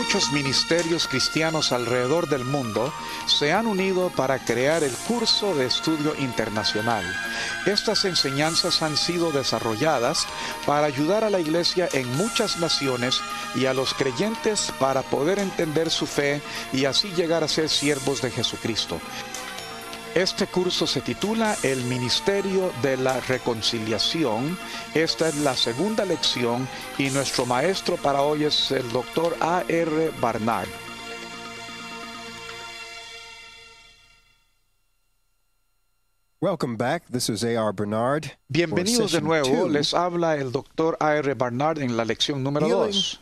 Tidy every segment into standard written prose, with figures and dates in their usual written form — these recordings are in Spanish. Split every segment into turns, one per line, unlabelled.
muchos ministerios cristianos alrededor del mundo se han unido para crear el curso de estudio internacional. Estas enseñanzas han sido desarrolladas para ayudar a la Iglesia en muchas naciones y a los creyentes para poder entender su fe y así llegar a ser siervos de Jesucristo. Este curso se titula El Ministerio de la Reconciliación. Esta es la segunda lección y nuestro maestro para hoy es el Dr. A.R. Barnard.
Welcome back. This is A.R. Barnard.
Bienvenidos de nuevo. Les habla el Dr. A.R. Barnard en la lección número 2.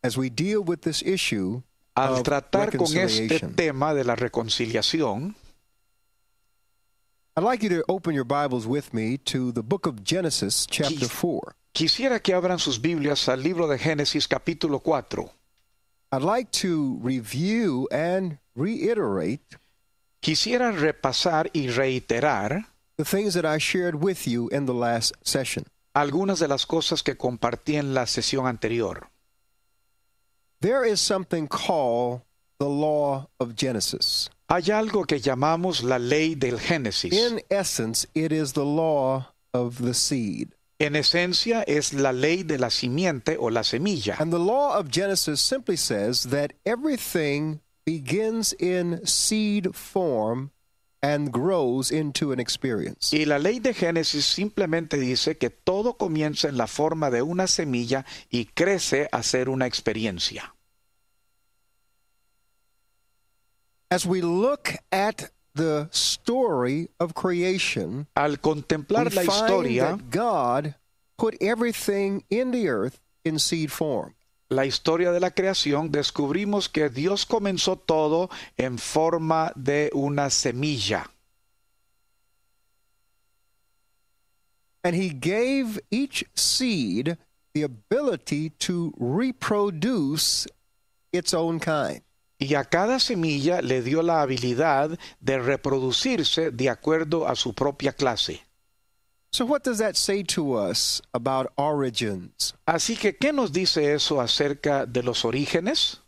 As we deal with this issue,
al tratar con este tema de la reconciliación,
I'd like you to open your Bibles with me to the book of Genesis, chapter 4.
Quisiera que abran sus Biblias al libro de Génesis, capítulo 4.
I'd like to review and reiterate
Quisiera repasar y reiterar
the things that I shared with you in the last session.
algunas de las cosas que compartí en la sesión anterior.
There is something called the law of Genesis.
Hay algo que llamamos la ley del Génesis.
In essence, it is the law of the seed.
En esencia, es la ley de la simiente o la semilla.
And the law of Genesis simply says that everything begins in seed form and grows into an experience.
Y la ley de Génesis simplemente dice que todo comienza en la forma de una semilla y crece a ser una experiencia.
As we look at the story of creation,
al contemplar
we
la historia,
find that God put everything in the earth in seed form.
La historia de la creación, descubrimos que Dios comenzó todo en forma de una semilla.
And he gave each seed the ability to reproduce its own kind.
Y a cada semilla le dio la habilidad de reproducirse de acuerdo a su propia clase.
So what does that say to us about origins?
Así que, ¿qué nos dice eso acerca de los orígenes?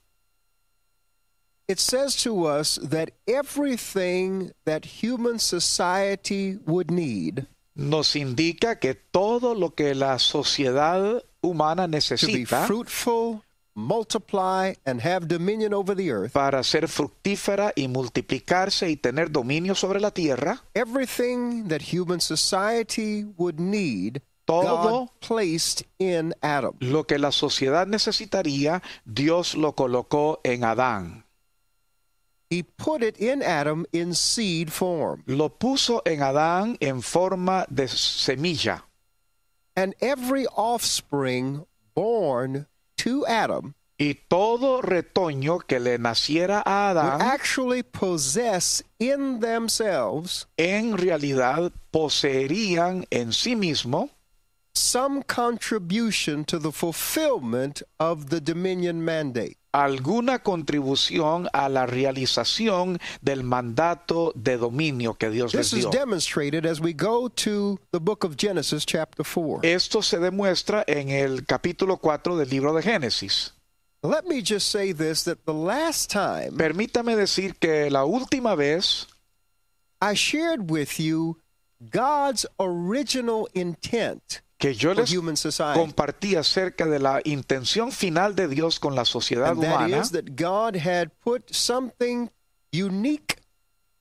It says to us that everything that human society would need
nos indica que todo lo que la sociedad humana
to be
necesita
fruitful, multiply, and have dominion over the earth,
para ser fructífera y multiplicarse y tener dominio sobre la tierra,
everything that human society would need,
todo
God placed in Adam.
lo que la sociedad necesitaría, Dios lo colocó en Adán.
He put it in Adam in seed form.
Lo puso en Adán en forma de semilla.
And every offspring born to Adam
Y todo retoño que le naciera a
would
Adán,
actually possess in themselves
en realidad poseerían en sí mismo
some contribution to the fulfillment of the dominion mandate.
alguna contribución a la realización del mandato de dominio que Dios les
This is
dio.
demonstrated as we go to the book of Genesis chapter 4.
Esto se demuestra en el capítulo 4 del libro de Génesis.
Let me just say this, that the last time
Permítame decir que la última vez
I shared with you God's original intent
que yo
for
les
human society.
compartí acerca de la intención final de Dios con la sociedad
And that
humana,
is that God had put something unique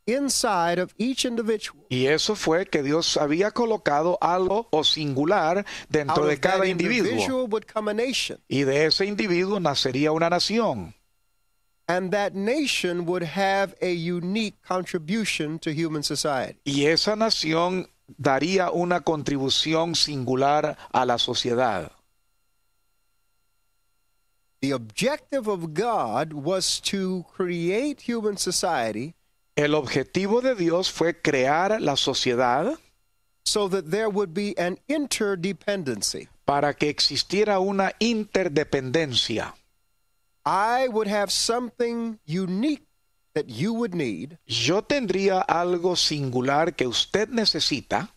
inside of each individual.
y eso fue que Dios había colocado algo o singular dentro
Out
de
of that
cada individuo,
individual would come a nation.
y de ese individuo nacería una nación,
And that nation would have a unique contribution to human society.
y esa nación daría una contribución singular a la sociedad.
The objective of God was to create human society
El objetivo de Dios fue crear la sociedad
so that there would be an interdependency.
para que existiera una interdependencia.
I would have something unique that you would need,
Yo tendría algo singular que usted necesita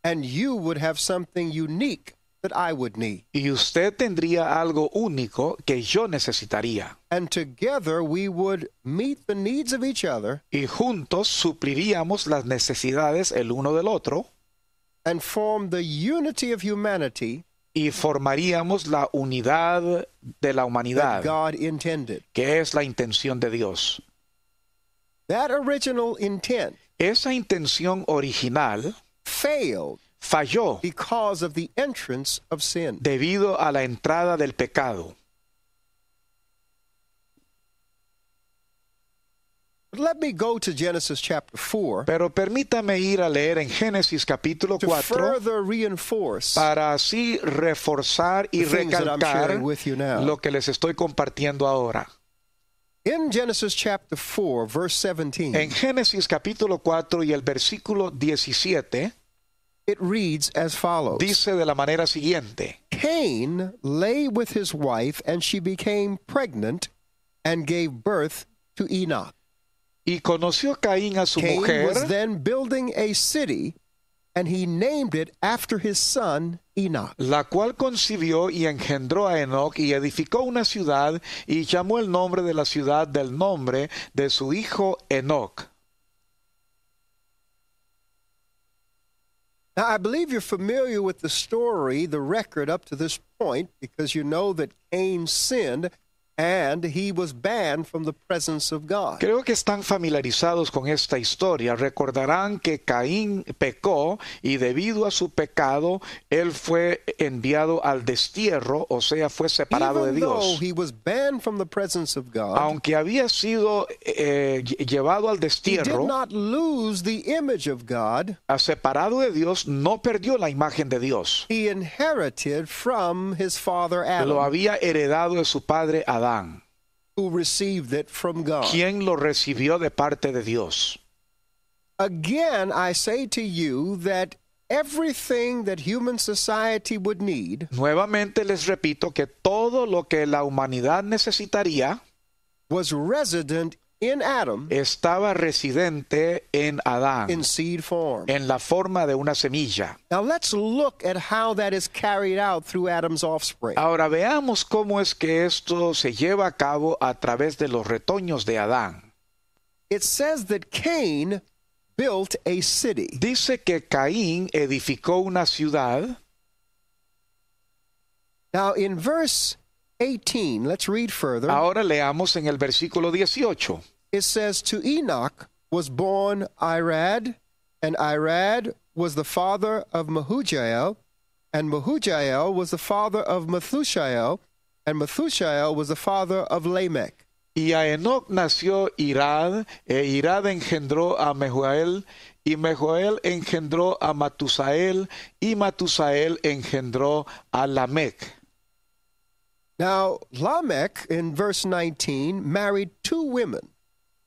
and you would have something unique that I would need.
Y usted tendría algo único que yo necesitaría.
And together we would meet the needs of each other
Y juntos supliríamos las necesidades el uno del otro.
and form the unity of humanity
Y formaríamos la unidad de la
that
humanidad,
God intended.
que es la intención de Dios.
That original intent
Esa intención original
failed
falló
because of the entrance of sin.
debido a la entrada del pecado.
But let me go to Genesis chapter 4
Pero permítame ir a leer en Génesis capítulo
to
4
further reinforce
para así reforzar y
the things that I'm
recalcar
sharing with you now.
lo que les estoy compartiendo ahora.
In Genesis chapter 4, verse 17,
En Génesis capítulo 4 y el versículo 17
it reads as follows.
dice de la manera siguiente:
Cain lay with his wife, and she became pregnant and gave birth to Enoch.
Y conoció Caín a su
Cain
mujer,
was then building a city, and he named it after his son Enoch.
la cual concibió y engendró a Enoc y edificó una ciudad y llamó el nombre de la ciudad del nombre de su hijo Enoc.
Now, I believe you're familiar with the story, the record up to this point, because you know that Cain sinned and he was banned from the presence of God.
Creo que están familiarizados con esta historia. Recordarán que Caín pecó y debido a su pecado, él fue enviado al destierro, o sea, fue separado de
Even though
Dios.
he was banned from the presence of God,
Aunque había sido llevado al
he did
destierro,
not lose the image of God.
separado de Dios, no perdió la imagen de Dios.
He inherited from his father
Lo
Adam,
había heredado de su padre Adán,
who received it from God.
quien lo recibió de parte de Dios.
Again, I say to you that everything that human society would need
Nuevamente les repito que todo lo que la humanidad necesitaría
was resident in Adam
estaba residente en Adán,
in seed form.
en la forma de una semilla.
Now let's look at how that is carried out through Adam's offspring.
Ahora veamos cómo es que esto se lleva a cabo a través de los retoños de Adán.
It says that Cain built a city.
Dice que Caín edificó una ciudad.
Now in verse 18, let's read further.
Ahora leamos en el versículo 18.
It says, to Enoch was born Irad, and Irad was the father of Mehujael, and Mehujael was the father of Methushael, and Methushael was the father of Lamech.
Y a Enoc nació Irad, e Irad engendró a Mehujael, y Mehujael engendró a Matusael, y Matusael engendró a Lamech.
Now, Lamech, in verse 19, married two women,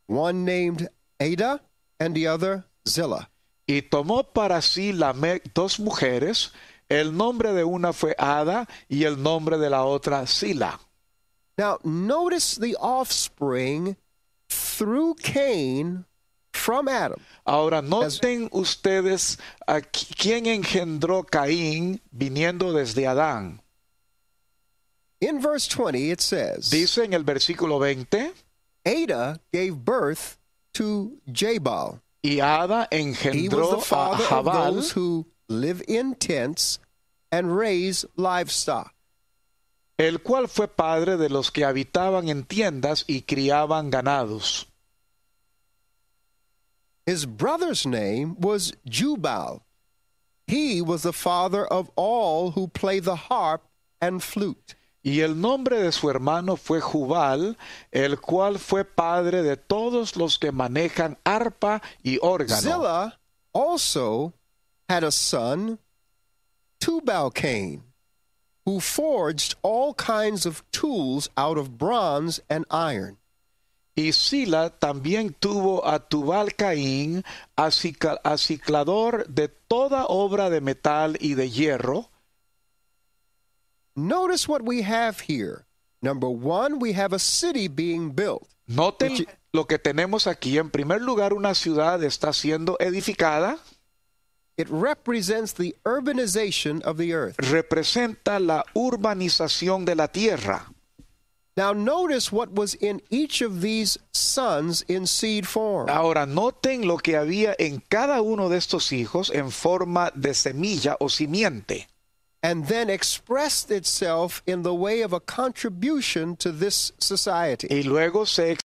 one named Ada and the other Zillah.
Y tomó para sí Lamech dos mujeres, el nombre de una fue Ada, y el nombre de la otra Sila.
Now, notice the offspring through Cain from Adam.
Ahora noten ustedes a quién engendró Caín viniendo desde Adán.
In verse 20, it says,
Dice en el versículo 20,
Ada gave birth to Jabal.
y Ada
He was
engendró
the
a
father of
Jabal,
those who live in tents and raise livestock.
el cual fue padre de los que habitaban en tiendas y criaban ganados.
His brother's name was Jubal. He was the father of all who play the harp and flute.
Y el nombre de su hermano fue Jubal, el cual fue padre de todos los que manejan arpa y órgano.
Zillah also had a son, Tubal-Cain, who forged all kinds of tools out of bronze and iron.
Y Sila también tuvo a Tubal-Caín, aciclador de toda obra de metal y de hierro.
Notice what we have here. Number one, we have a city being built.
Noten lo que tenemos aquí. En primer lugar, una ciudad está siendo edificada.
It represents the urbanization of the earth.
representa la urbanización de la tierra.
Now notice what was in each of these sons in seed form.
Ahora noten lo que había en cada uno de estos hijos en forma de semilla o simiente.
And then expressed itself in the way of a contribution to this society.
Y luego se